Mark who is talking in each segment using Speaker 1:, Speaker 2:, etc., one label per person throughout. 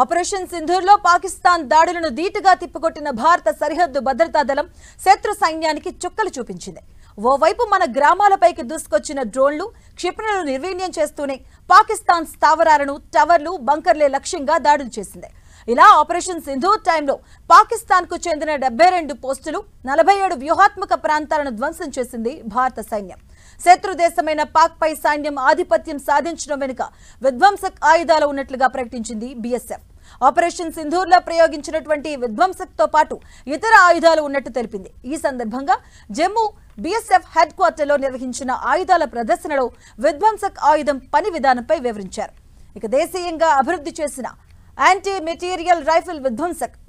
Speaker 1: Operation సింధూర్లో Pakistan దాడులను ధీటుగా తిప్పికొట్టిన భారత సరిహద్దు భద్రతా దళం శత్రు సైన్యానికి చుక్కలు చూపించింది. ఓవైపు మన గ్రామాలపైకి దూసుకొచ్చిన డ్రోన్లు క్షిపణులను నిర్వీర్యం చేస్తూనే పాకిస్తాన్ స్థావరాలను, టవర్లు, బంకర్లే లక్ష్యంగా దాడులు చేసింది. ఇలా ఆపరేషన్ సింధూర్ టైంలో పాకిస్తాన్ కు చెందిన 72 పోస్టులు, 47 వ్యూహాత్మక ప్రాంతాలను ధ్వంసం చేసింది భారత సైన్యం. శత్రు దేశమైన పాక్ పై సైన్యం ఆధిపత్యం సాధించడం వెనుక విధ్వంసక ఆయుధాలు ఉన్నట్లుగా ప్రకటించింది బీఎస్ఎఫ్. ఆపరేషన్ సింధూర్ లో ప్రయోగించినటువంటి విధ్వంసక్ తో పాటు ఇతర ఆయుధాలు ఉన్నట్టు తెలిపింది. ఈ సందర్భంగా జమ్మూ బీఎస్ఎఫ్ హెడ్ క్వార్టర్ లో నిర్వహించిన ఆయుధాల ప్రదర్శనలో విధ్వంసక్ ఆయుధం పని విధానంపై వివరించారు. ఇక దేశీయంగా అభివృద్ధి చేసిన యాంటీ మెటీరియల్ రైఫిల్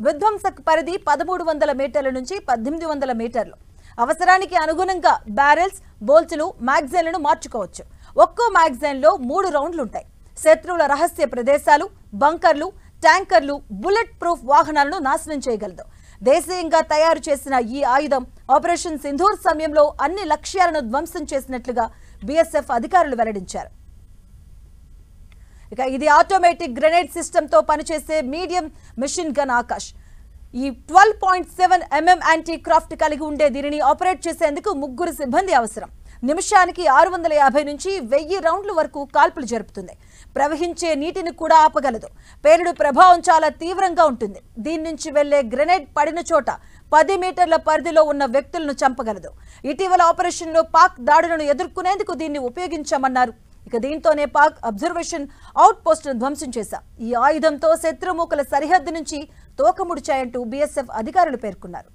Speaker 1: విధ్వంసక్ పరిధి 1300 మీటర్ల నుంచి 1800 మీటర్లు. అవసరానికి అనుగుణంగా బ్యారెల్స్, బోల్టులు, మ్యాగజైన్లను మార్చుకోవచ్చు. ఒక్కో మ్యాగజైన్ లో 3 రౌండ్లు ఉంటాయి. శత్రువుల రహస్య ప్రదేశాలు, బంకర్లు, ట్యాంకర్లు, బుల్లెట్ ప్రూఫ్ వాహనాలను నాశనం చేయగలదు. దేశీయంగా తయారు చేసిన ఈ ఆయుధం ఆపరేషన్ సింధూర్ సమయంలో అన్ని లక్ష్యాలను ధ్వంసం చేసినట్లుగా బీఎస్ఎఫ్ అధికారులు వెల్లడించారు. ఇక ఇది ఆటోమేటిక్ గ్రెనేడ్ సిస్టమ్ తో పనిచేసే మీడియం మెషిన్ గన్ ఆకాష్. ఈ 12.7 mm యాంటీ క్రాఫ్ట్ కలిగి ఉండే దీనిని ఆపరేట్ చేసేందుకు 3 సిబ్బంది అవసరం. నిమిషానికి 650 నుంచి 1000 రౌండ్ల వరకు కాల్పులు జరుపుతుంది. ప్రవహించే నీటిని కూడా ఆపగలదు. పేలుడు ప్రభావం చాలా తీవ్రంగా ఉంటుంది. దీని నుంచి వెళ్లే గ్రెనేడ్ పడిన చోట 10 మీటర్ల పరిధిలో ఉన్న వ్యక్తులను చంపగలదు. ఇటీవల ఆపరేషన్లో పాక్ దాడులను ఎదుర్కొనేందుకు దీన్ని ఉపయోగించామన్నారు. ఇక దీంతోనే పాక్ అబ్జర్వేషన్ అవుట్ పోస్ట్ ను ధ్వంసం చేశాం. ఈ ఆయుధంతో శత్రుమూకల సరిహద్దు నుంచి తోకముడిచాయంటూ బీఎస్ఎఫ్ అధికారులు పేర్కొన్నారు.